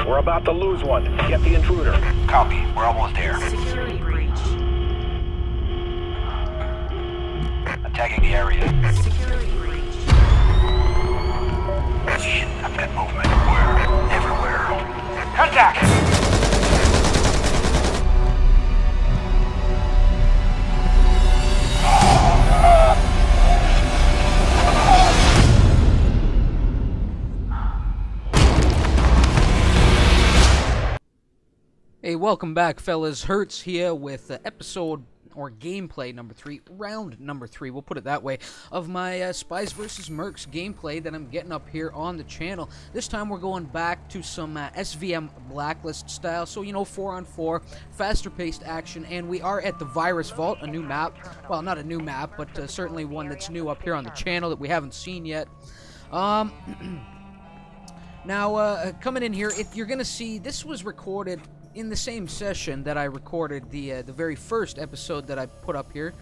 We're about to lose one. Get the intruder. Copy. We're almost there. Security breach. Attacking the area. Security breach. Shit, I've got movement. Where? Everywhere. Contact! Hey, welcome back, fellas. Hertz here with episode or gameplay number 3, round number 3, we'll put it that way, of my Spies vs. Mercs gameplay that I'm getting up here on the channel. This time we're going back to some SvM Blacklist style, so, you know, 4-on-4, faster-paced action, and we are at the Virus Vault, a new map. Well, not a new map, but certainly one that's new up here on the channel that we haven't seen yet. Now, coming in here, you're going to see this was recorded in the same session that I recorded the very first episode that I put up here.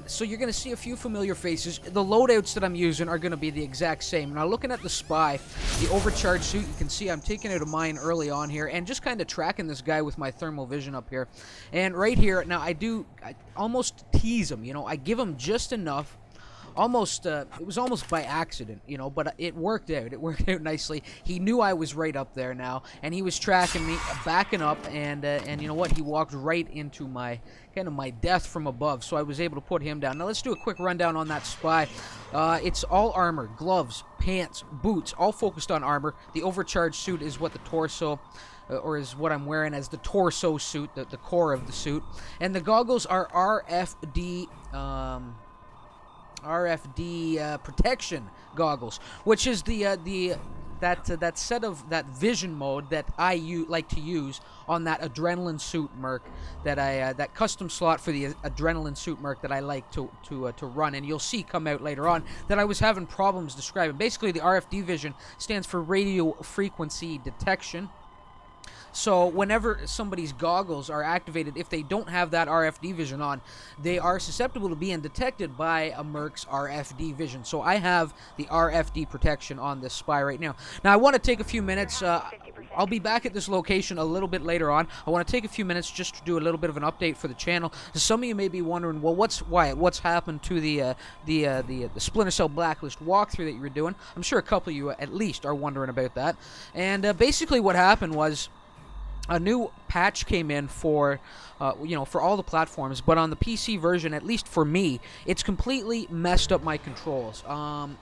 So you're going to see a few familiar faces. The loadouts that I'm using are going to be the exact same. Now, looking at the Spy, the overcharge suit, you can see I'm taking out of mine early on here and just kind of tracking this guy with my thermal vision up here. And right here, now I almost tease him, you know, I give him just enough. It was almost by accident, you know, but it worked out. It worked out nicely. He knew I was right up there now, and he was tracking me, backing up, and you know what? He walked right into my death from above, so I was able to put him down. Now let's do a quick rundown on that Spy. It's all armor, gloves, pants, boots, all focused on armor. The overcharge suit is what the torso, or is what I'm wearing as the torso suit, the core of the suit, and the goggles are RFD protection goggles, which is that set of that vision mode that I like to use on that adrenaline suit Merc that custom slot for the adrenaline suit Merc that I like to run, and you'll see come out later on that I was having problems describing. Basically, the RFD vision stands for radio frequency detection. So whenever somebody's goggles are activated, if they don't have that RFD vision on, they are susceptible to being detected by a Merc's RFD vision. So I have the RFD protection on this Spy right now. Now I want to take a few minutes. I'll be back at this location a little bit later on. I want to take a few minutes just to do a little bit of an update for the channel. Some of you may be wondering, well, what's happened to the Splinter Cell Blacklist walkthrough that you were doing? I'm sure a couple of you at least are wondering about that. And basically what happened was, a new patch came in for, you know, for all the platforms, but on the PC version, at least for me, it's completely messed up my controls.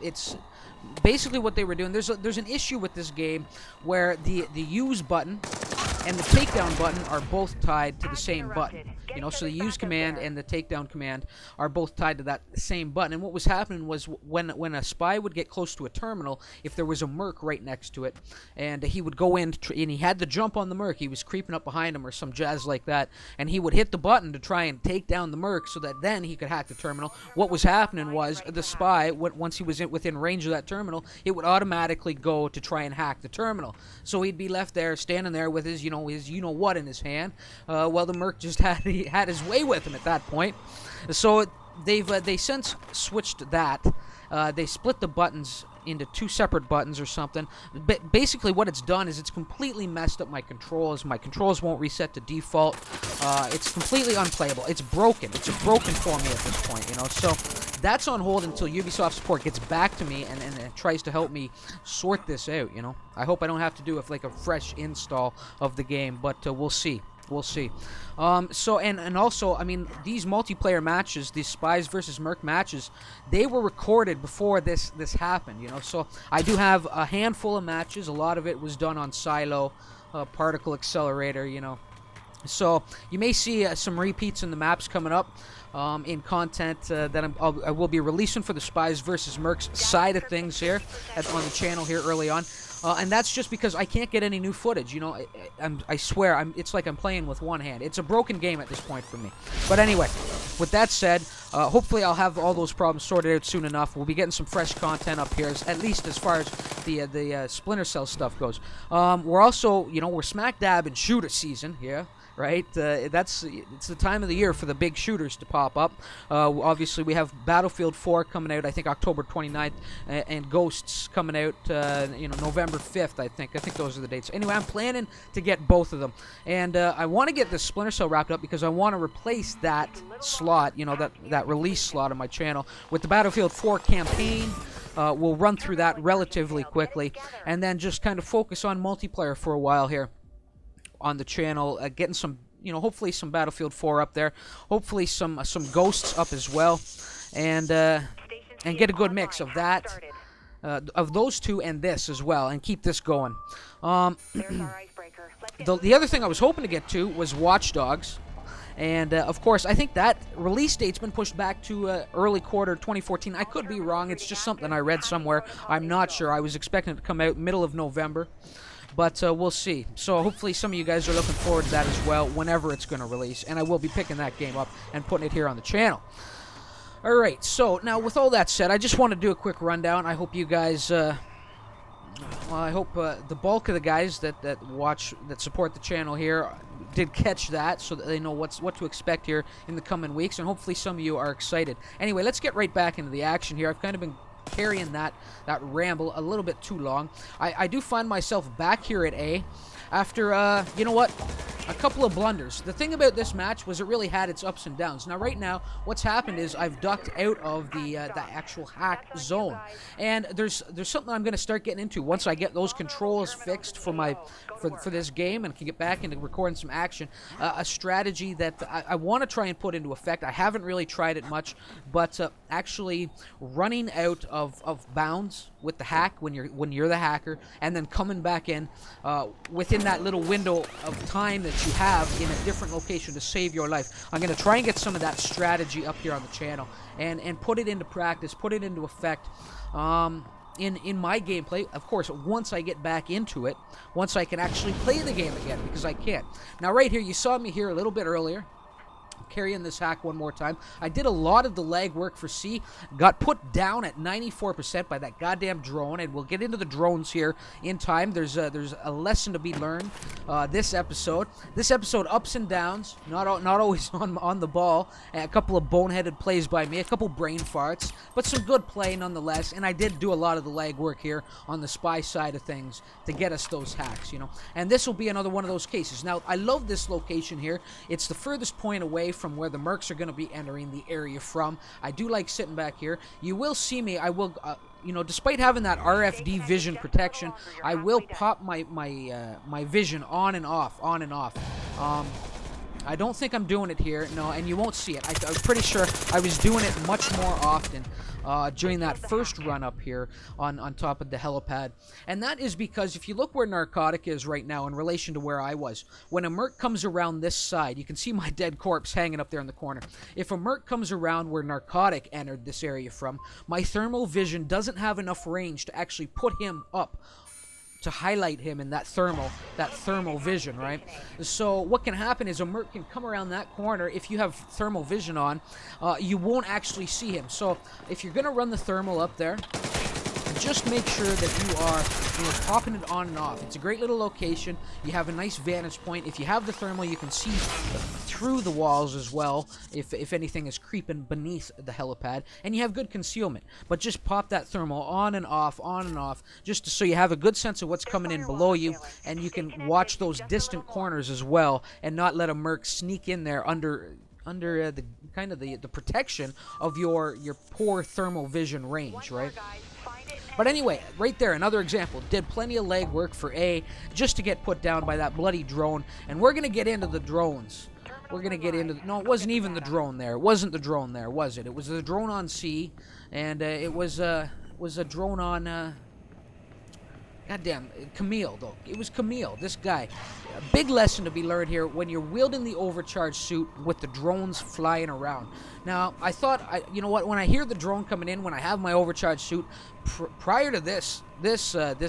It's basically what they were doing. There's an issue with this game where the use button and the takedown button are both tied to the same button. You know, so the use command and the takedown command are both tied to that same button. And what was happening was when a Spy would get close to a terminal, if there was a Merc right next to it, and he would go in and he had to jump on the Merc, he was creeping up behind him or some jazz like that, and he would hit the button to try and take down the Merc so that then he could hack the terminal. What was happening was the Spy, once he was within range of that terminal, it would automatically go to try and hack the terminal. So he'd be left there, standing there with his you-know-what in his hand, while the Merc just had his way with him at that point. So they since switched that. They split the buttons into two separate buttons or something. But basically what it's done is it's completely messed up my controls. My controls won't reset to default. It's completely unplayable. It's broken. It's broken for me at this point, you know. So that's on hold until Ubisoft support gets back to me and tries to help me sort this out, you know. I hope I don't have to do like a fresh install of the game, but we'll see. We'll see. So, and also, I mean, these multiplayer matches, these Spies versus Merc matches, they were recorded before this happened, you know. So I do have a handful of matches. A lot of it was done on Silo, Particle Accelerator, you know. So you may see some repeats in the maps coming up in content that I will be releasing for the Spies versus Mercs side of things here on the channel here early on. And that's just because I can't get any new footage, you know. I swear, it's like I'm playing with one hand. It's a broken game at this point for me. But anyway, with that said, hopefully I'll have all those problems sorted out soon enough. We'll be getting some fresh content up here, at least as far as the Splinter Cell stuff goes. We're also, you know, we're smack dab in shooter season here. right? It's the time of the year for the big shooters to pop up. Obviously, we have Battlefield 4 coming out, I think October 29th, and Ghosts coming out, November 5th, I think. I think those are the dates. Anyway, I'm planning to get both of them, and I want to get this Splinter Cell wrapped up because I want to replace that slot, that release slot on my channel with the Battlefield 4 campaign. We'll run through that relatively quickly, and then just kind of focus on multiplayer for a while here on the channel, getting some, hopefully some Battlefield 4 up there, hopefully some Ghosts up as well, and get a good mix of that, of those two and this as well, and keep this going. The other thing I was hoping to get to was Watch Dogs. And, of course, I think that release date's been pushed back to early quarter 2014. I could be wrong. It's just something I read somewhere. I'm not sure. I was expecting it to come out middle of November. But we'll see. So hopefully some of you guys are looking forward to that as well whenever it's going to release. And I will be picking that game up and putting it here on the channel. Alright, so now with all that said, I just want to do a quick rundown. I hope you guys... I hope the bulk of the guys that support the channel here did catch that, so that they know what to expect here in the coming weeks, and hopefully some of you are excited. Anyway, let's get right back into the action here. I've kind of been carrying that ramble a little bit too long. I do find myself back here at A after, you know what, a couple of blunders. The thing about this match was it really had its ups and downs. Now, right now, what's happened is I've ducked out of the actual hack zone, and there's something I'm going to start getting into once I get those controls fixed for this game and can get back into recording some action. A strategy that I want to try and put into effect. I haven't really tried it much, but actually running out of bounds with the hack when you're the hacker, and then coming back in within that little window of time that you have in a different location to save your life. I'm going to try and get some of that strategy up here on the channel and put it into practice, put it into effect in my gameplay. Of course, once I get back into it, once I can actually play the game again, because I can't. Now right here, you saw me here a little bit earlier. Carrying this hack one more time. I did a lot of the leg work for C, got put down at 94% by that goddamn drone, and we'll get into the drones here in time. There's a lesson to be learned this episode. This episode, ups and downs, not always on the ball, a couple of boneheaded plays by me, a couple brain farts, but some good play nonetheless, and I did do a lot of the leg work here on the spy side of things to get us those hacks, and this will be another one of those cases. Now, I love this location here. It's the furthest point away from where the Mercs are going to be entering the area from. I do like sitting back here. You will see me. I will, despite having that RFD vision protection, I will pop my vision on and off. I don't think I'm doing it here, no, and you won't see it. I was pretty sure I was doing it much more often during that first run up here on top of the helipad. And that is because if you look where Narcotic is right now in relation to where I was, when a Merc comes around this side, you can see my dead corpse hanging up there in the corner. If a Merc comes around where Narcotic entered this area from, my thermal vision doesn't have enough range to actually put him up to highlight him in that thermal vision, right? So what can happen is a Merc can come around that corner. If you have thermal vision on, you won't actually see him. So if you're going to run the thermal up there, just make sure that you are popping it on and off. It's a great little location. You have a nice vantage point. If you have the thermal, you can see through the walls as well if anything is creeping beneath the helipad, and you have good concealment. But just pop that thermal on and off, just so you have a good sense of what's coming in below you, and you can watch those distant corners as well, and not let a Merc sneak in there under the kind of the protection of your poor thermal vision range, right? But anyway, right there, another example. Did plenty of leg work for A just to get put down by that bloody drone. And we're going to get into the drones. We're going to get into... No, it wasn't even the drone there. It wasn't the drone there, was it? It was the drone on C. And it was a drone on... Goddamn, Camille, though. It was Camille, this guy. A big lesson to be learned here when you're wielding the overcharge suit with the drones flying around. Now, I thought, you know what, when I hear the drone coming in, when I have my overcharge suit, prior to this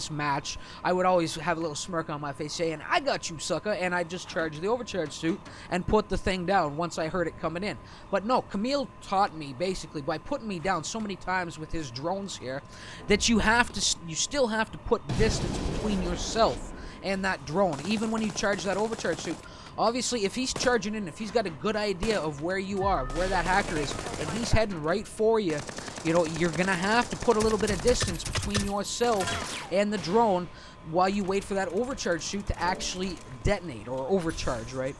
match, I would always have a little smirk on my face saying, I got you, sucker, and I'd just charge the overcharge suit and put the thing down once I heard it coming in. But no, Camille taught me, basically, by putting me down so many times with his drones here, that you still have to put distance between yourself and that drone, even when you charge that overcharge suit. Obviously, if he's charging in, if he's got a good idea of where you are, where that hacker is, and he's heading right for you, you know, you're going to have to put a little bit of distance between yourself and the drone while you wait for that overcharge chute to actually detonate or overcharge, right?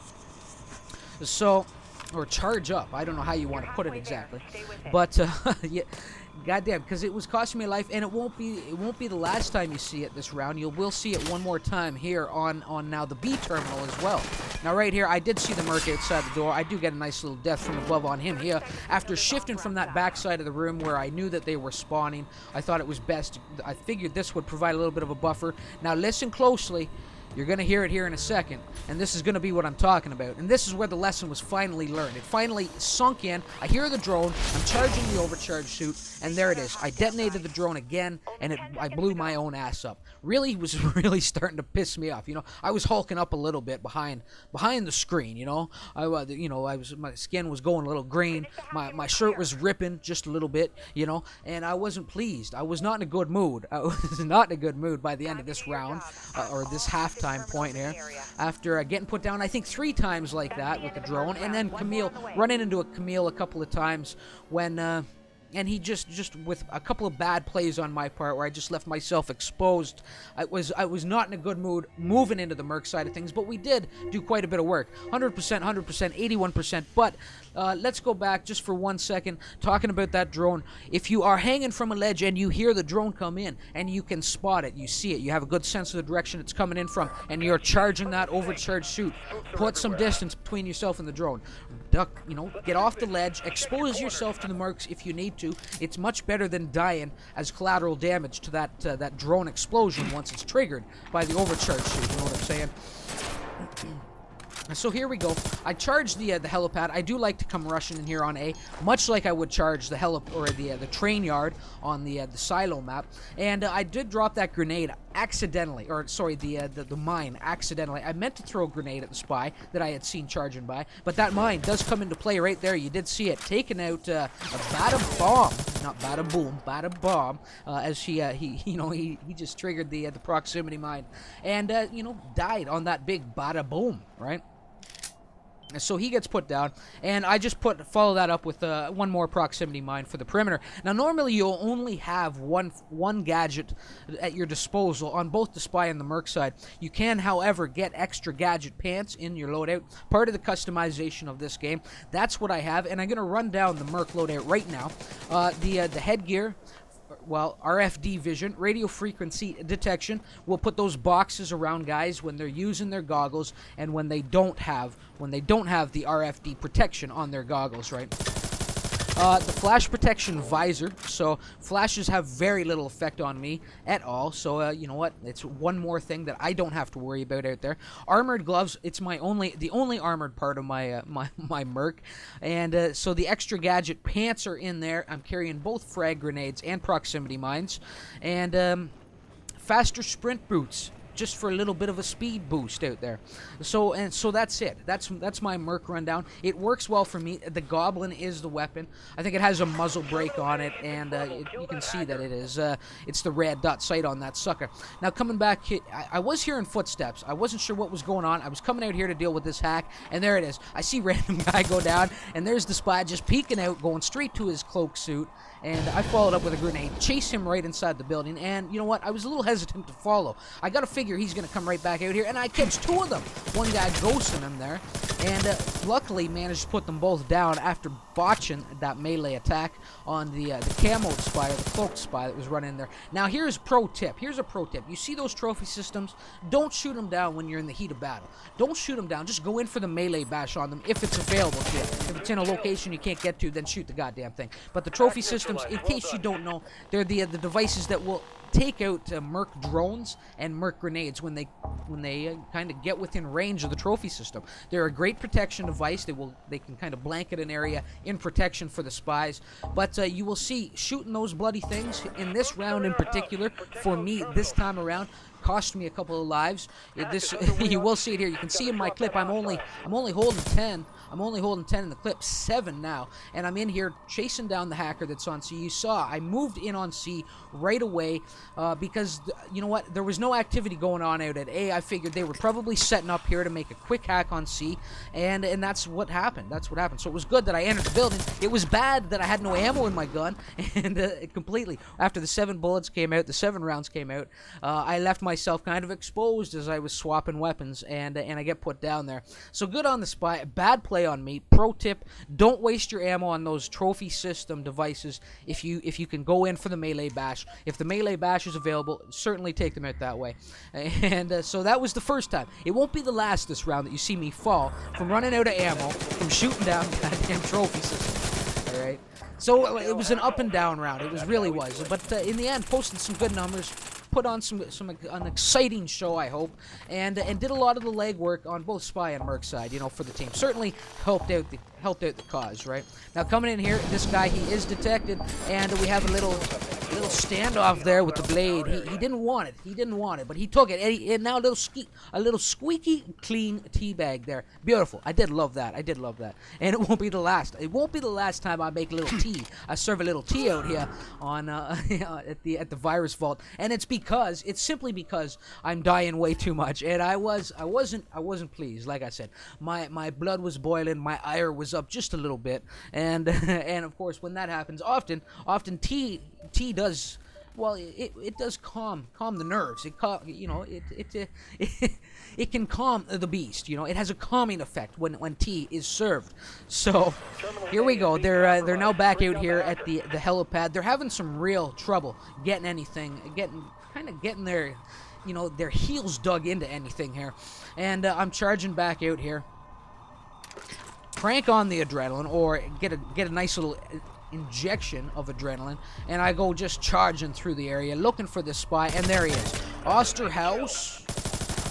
So, or charge up. I don't know how you want to put it exactly. But, yeah. Goddamn, because it was costing me life, and it won't be the last time you see it this round. You will see it one more time here on now the B terminal as well. Now right here, I did see the Merc outside the door. I do get a nice little death from above on him here. After shifting from that back side of the room where I knew that they were spawning, I thought it was best. I figured this would provide a little bit of a buffer. Now listen closely. You're going to hear it here in a second, and this is going to be what I'm talking about. And this is where the lesson was finally learned. It finally sunk in. I hear the drone. I'm charging the overcharge chute, and there it is. I detonated the drone again, and I blew my own ass up. Really was really starting to piss me off. You know, I was hulking up a little bit behind the screen. You know, my skin was going a little green. My shirt was ripping just a little bit. You know, and I wasn't pleased. I was not in a good mood. I was not in a good mood by the end of this round or this halftime point here. After getting put down, I think 3 times like that with the drone, and then Camille running into a Camille a couple of times when. And he just with a couple of bad plays on my part where I just left myself exposed. I was not in a good mood moving into the Merc side of things, but we did do quite a bit of work. 100%, 100%, 81%. But let's go back just for 1 second talking about that drone. If you are hanging from a ledge and you hear the drone come in and you can spot it, you see it, you have a good sense of the direction it's coming in from, and you're charging that overcharge chute, put some distance between yourself and the drone. Duck, you know, get off the ledge, expose yourself to the Mercs if you need to. It's much better than dying as collateral damage to that drone explosion once it's triggered by the overcharge chute. You know what I'm saying? So here we go. I charged the helipad. I do like to come rushing in here on A, much like I would charge the the train yard on the silo map. And I did drop that grenade accidentally, or sorry, the mine accidentally. I meant to throw a grenade at the spy that I had seen charging by, but that mine does come into play right there. You did see it taking out a bada bomb, not bada boom, bada bomb, as he just triggered the proximity mine, and died on that big bada boom, right? So he gets put down, and I just follow that up with one more proximity mine for the perimeter. Now, normally you'll only have one gadget at your disposal on both the Spy and the Merc side. You can, however, get extra gadget pants in your loadout, part of the customization of this game. That's what I have, and I'm going to run down the Merc loadout right now. The headgear. Well, RFD vision, radio frequency detection. We'll put those boxes around guys when they're using their goggles and when they don't have the RFD protection on their goggles, right? The flash protection visor, so flashes have very little effect on me at all, so you know what, it's one more thing that I don't have to worry about out there. Armored gloves, it's the only armored part of my my Merc, and so the extra gadget pants are in there. I'm carrying both frag grenades and proximity mines, and faster sprint boots, just for a little bit of a speed boost out there. So that's it. That's my Merc rundown. It works well for me. The Goblin is the weapon. I think it has a muzzle brake on it, and you can see that it is. It's the red dot sight on that sucker. Now coming back, I was hearing footsteps. I wasn't sure what was going on. I was coming out here to deal with this hack, and there it is. I see random guy go down, and there's the Spy just peeking out, going straight to his cloak suit. And I followed up with a grenade, chased him right inside the building, and you know what? I was a little hesitant to follow. I gotta figure he's gonna come right back out here, and I catch 2 of them. One guy ghosting him there, and luckily managed to put them both down after botching that melee attack on the camoed Spy, or the cloaked Spy that was running there. Now here's a pro tip. Here's a pro tip. You see those trophy systems? Don't shoot them down when you're in the heat of battle. Don't shoot them down. Just go in for the melee bash on them if it's available to you. If it's in a location you can't get to, then shoot the goddamn thing. But the trophy system, in case you don't know, they're the devices that will take out Merc drones and Merc grenades when they kind of get within range of the trophy system. They're a great protection device. They can kind of blanket an area in protection for the Spies. But you will see shooting those bloody things in this round in particular, for me this time around, cost me a couple of lives. This you will see it here. You can see in my clip I'm only holding 10. I'm only holding 10 in the clip, 7 now, and I'm in here chasing down the hacker that's on C. You saw I moved in on C right away because, you know what, there was no activity going on out at A. I figured they were probably setting up here to make a quick hack on C, and that's what happened. That's what happened. So it was good that I entered the building. It was bad that I had no ammo in my gun, and completely, after the 7 bullets came out, the 7 rounds came out, I left myself kind of exposed as I was swapping weapons, and I get put down there. So good on the Spy. Bad play on me. Pro tip, don't waste your ammo on those trophy system devices if you can go in for the melee bash. If the melee bash is available, certainly take them out that way. And so that was the first time. It won't be the last this round that you see me fall from running out of ammo, from shooting down goddamn trophy systems. Alright? So it was an up and down round. It really was. But in the end, posted some good numbers, put on an exciting show, I hope, and did a lot of the legwork on both Spy and Merc side, for the team. Certainly helped out the cause, right? Now coming in here, this guy, he is detected, and we have a little standoff there with the blade. He didn't want it. He didn't want it, but he took it. And now a little squeaky clean teabag there. Beautiful. I did love that. And it won't be the last. It won't be the last time I make a little tea. I serve a little tea out here on at the virus vault, and it's simply because I'm dying way too much, and I wasn't pleased. Like I said, my blood was boiling, my ire was up just a little bit, and and of course when that happens, often tea does, well, it does calm the nerves. It can calm the beast. It has a calming effect when tea is served. So here we go. They're now back out here at the helipad. They're having some real trouble getting their heels dug into anything here. And I'm charging back out here. Crank on the adrenaline, or get a nice little injection of adrenaline, and I go just charging through the area looking for this Spy, and there he is, Osterhaus.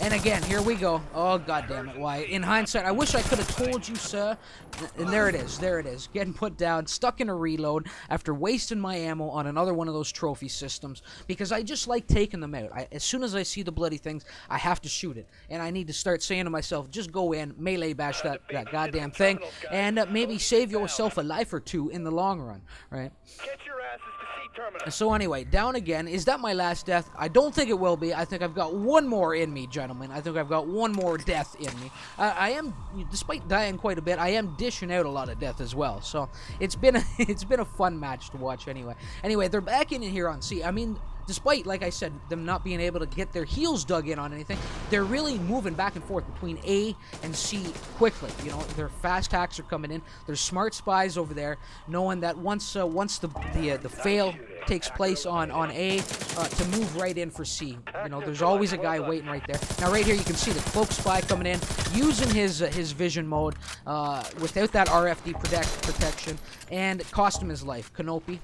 And again, here we go. Oh, goddammit, Wyatt. In hindsight, I wish I could have told you, sir. And there it is. Getting put down, stuck in a reload after wasting my ammo on another one of those trophy systems, because I just like taking them out. As soon as I see the bloody things, I have to shoot it. And I need to start saying to myself, just go in, melee bash that goddamn thing, and maybe save yourself a life or two in the long run, right? Get your asses to C terminal. So anyway, down again. Is that my last death? I don't think it will be. I think I've got one more in me, gentlemen. I think I've got one more death in me. I am, despite dying quite a bit, I am dishing out a lot of death as well. So it's been a fun match to watch anyway. Anyway, they're back in here on C. I mean, despite, like I said, them not being able to get their heels dug in on anything, they're really moving back and forth between A and C quickly. Their fast hacks are coming in. There's smart spies over there, knowing that once the fail takes place on A, to move right in for C. There's always a guy waiting right there. Now right here you can see the cloak spy coming in, using his vision mode without that RFD protection, and cost him his life. Kanopi.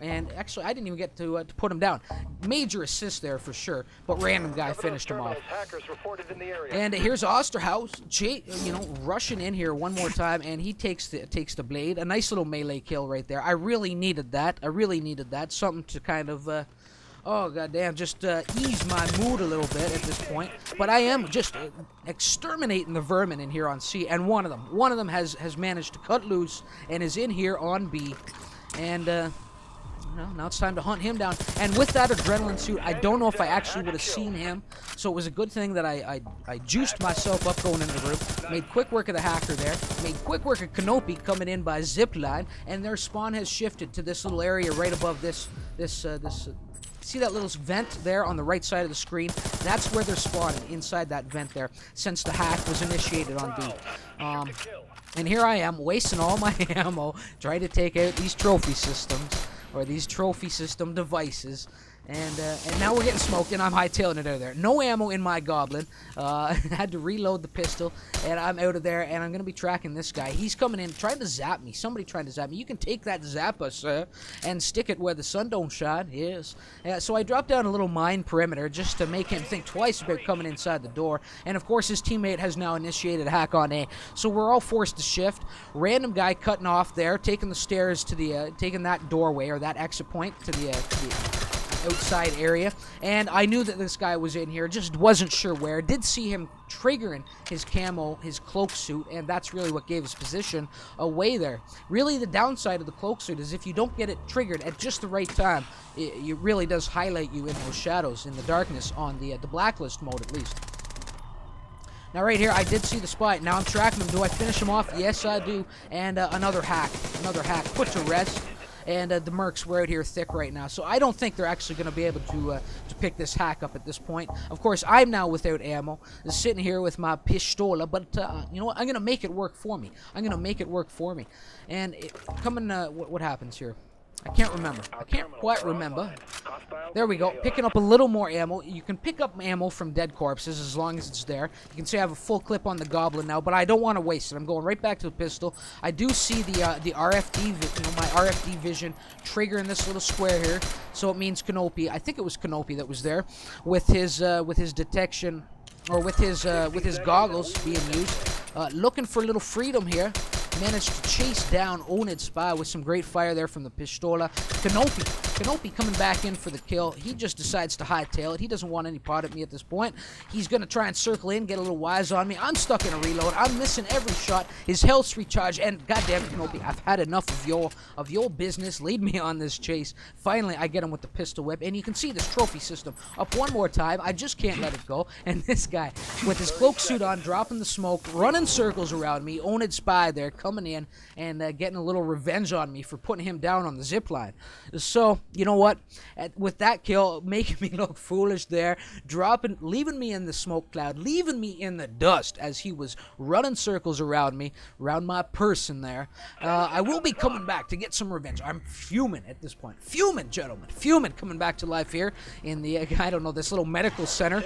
And actually, I didn't even get to put him down. Major assist there for sure, but random guy finished him off. And here's Osterhaus, rushing in here one more time, and he takes the blade. A nice little melee kill right there. I really needed that. Something to kind of, oh goddamn, just ease my mood a little bit at this point. But I am just exterminating the vermin in here on C, and one of them has managed to cut loose and is in here on B, and now it's time to hunt him down. And with that adrenaline suit, I don't know if I actually would have seen him. So it was a good thing that I juiced myself up going into the room. Made quick work of the hacker there. Made quick work of Kanopi coming in by zip line. And their spawn has shifted to this little area right above this. See that little vent there on the right side of the screen? That's where they're spawning, inside that vent there, since the hack was initiated on B. And here I am, wasting all my ammo, trying to take out these trophy systems, or these trophy system devices. And now we're getting smoked, and I'm hightailing it out of there. No ammo in my goblin. Had to reload the pistol, and I'm out of there, and I'm going to be tracking this guy. He's coming in, trying to zap me. Somebody trying to zap me. You can take that zapper, sir, and stick it where the sun don't shine. Yes. So I dropped down a little mine perimeter just to make him think twice about coming inside the door. And, of course, his teammate has now initiated a hack on A. So we're all forced to shift. Random guy cutting off there, taking the stairs to the, taking that doorway, or that exit point to the outside area, and I knew that this guy was in here, just wasn't sure where. Did see him triggering his camo, his cloak suit, and that's really what gave his position away there. Really, the downside of the cloak suit is if you don't get it triggered at just the right time, it really does highlight you in those shadows, in the darkness, on the Blacklist mode at least. Now right here, I did see the spy. Now I'm tracking him. Do I finish him off? Yes, I do. And another hack. Put to rest. And the Mercs were out here thick right now. So I don't think they're actually going to be able to pick this hack up at this point. Of course, I'm now without ammo. Just sitting here with my pistola. But you know what? I'm going to make it work for me. And coming, what happens here? I can't remember. I can't quite remember. There we go. Picking up a little more ammo. You can pick up ammo from dead corpses as long as it's there. You can see I have a full clip on the goblin now, but I don't want to waste it. I'm going right back to the pistol. I do see the RFD, my RFD vision triggering this little square here. So it means Canopy. I think it was Canopy that was there with his detection, or with his goggles being used. Looking for a little freedom here. Managed to chase down Onid Spy with some great fire there from the pistola. Canopy coming back in for the kill. He just decides to hightail it. He doesn't want any part of me at this point. He's going to try and circle in, get a little wise on me. I'm stuck in a reload. I'm missing every shot. His health's recharged, and goddamn it, Canopy, I've had enough of your business. Lead me on this chase. Finally, I get him with the pistol whip, and you can see this trophy system up one more time. I just can't let it go. And this guy, with his cloak suit on, dropping the smoke, running circles around me, Onid Spy there, coming in and getting a little revenge on me for putting him down on the zip line. So, you know what? With that kill, making me look foolish there, leaving me in the smoke cloud, leaving me in the dust as he was running circles around me, around my person there. I will be coming back to get some revenge. I'm fuming at this point. Fuming, gentlemen. Fuming, coming back to life here in the, I don't know, this little medical center.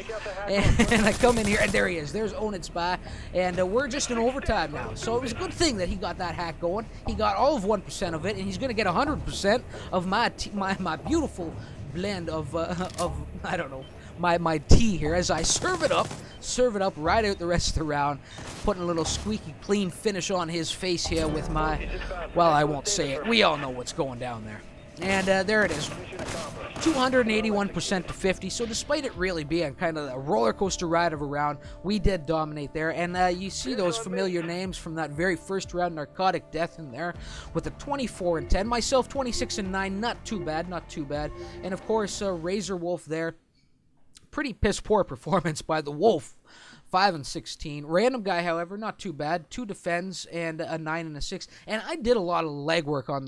And I come in here, and there he is. There's Onid Spy. And we're just in overtime now. So it was a good thing that he got that hack going. He got all of 1% of it, and he's going to get 100% of my beautiful blend of I don't know, my tea here as I serve it up, right out the rest of the round, putting a little squeaky clean finish on his face here with my, well, I won't say it. We all know what's going down there. And there it is. 281% to 50. So despite it really being kind of a roller coaster ride of a round, we did dominate there. And you see those familiar names from that very first round, Narcotic Death in there with a 24-10. Myself 26-9, not too bad. And of course, Razor Wolf there. Pretty piss poor performance by the Wolf. 5-16. Random guy, however, not too bad. 2 defends and a 9 and a 6. And I did a lot of legwork on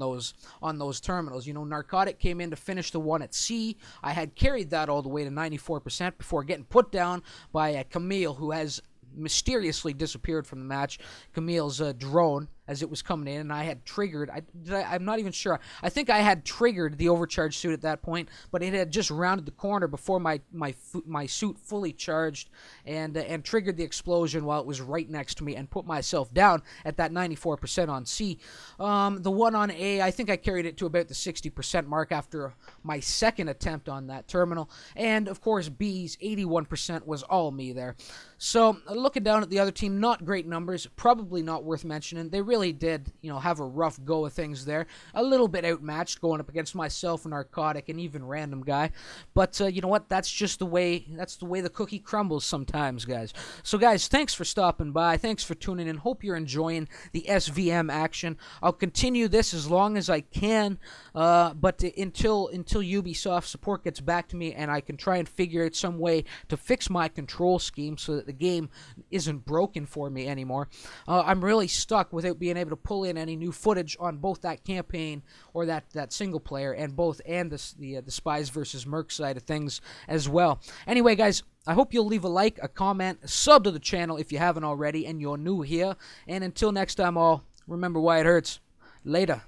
those terminals. You know, Narcotic came in to finish the one at C. I had carried that all the way to 94% before getting put down by Camille, who has mysteriously disappeared from the match. Camille's drone as it was coming in, and I had triggered, I'm not even sure, I think I had triggered the overcharge suit at that point, but it had just rounded the corner before my suit fully charged and triggered the explosion while it was right next to me and put myself down at that 94% on C. The one on A, I think I carried it to about the 60% mark after my second attempt on that terminal, and of course B's 81% was all me there. So looking down at the other team, not great numbers, probably not worth mentioning. They really did, you know, have a rough go of things there. A little bit outmatched going up against myself, Narcotic, and even Random Guy. But you know what? That's just the way. That's the way the cookie crumbles sometimes, guys. So, guys, thanks for stopping by. Thanks for tuning in. Hope you're enjoying the SvM action. I'll continue this as long as I can, but until Ubisoft support gets back to me and I can try and figure out some way to fix my control scheme so that the game isn't broken for me anymore. I'm really stuck without being able to pull in any new footage on both that campaign or that single player and the Spies versus Mercs side of things as well. Anyway, guys, I hope you'll leave a like, a comment, a sub to the channel if you haven't already and you're new here. And until next time, all, remember why it hurts. Later.